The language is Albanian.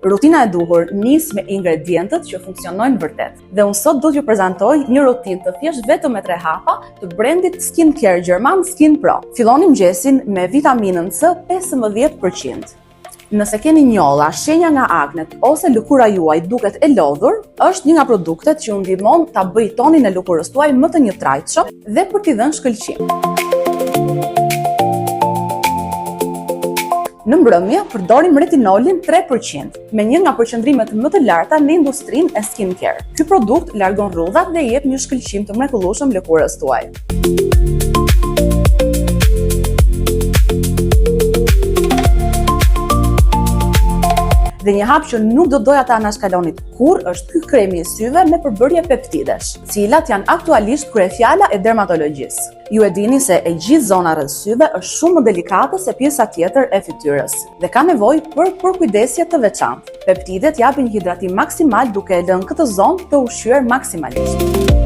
Rutina e duhur nis me ingredientët që funksionojnë vërtet. Dhe unë sot do t'ju prezantoj një rutinë të thjesht vetëm me 3 hapa të brendit Skincare Gjerman Skin Pro. Filloni mëngjesin me vitaminën C 15%. Nëse keni njolla, shenja nga aknet ose lëkura juaj duket e lodhur, është një nga produktet që ju ndihmon ta bëj tonin e lëkurës tuaj më të njëtrajtshëm dhe për t'i dhënë shkëlqim. Në mbrëmje, përdorim retinolin 3%, me një nga përqendrimet më të larta në industrinë e skincare. Ky produkt largon rrudhat dhe jep një shkëlqim të mrekullueshëm lëkurës tuaj. Dhe një hap që nuk do doja ta anashkalonit kur është ky kremi i syve me përbërje peptidesh, cilat janë aktualisht kryefjala e dermatologjisë. Ju e dini se e gjithë zona rreth syve është shumë më delikate se pjesa tjetër e fytyrës dhe ka nevojë për përkujdesje të veçantë. Peptidet japin hidratim maksimal duke e lënë këtë zonë të ushqyer maksimalisht.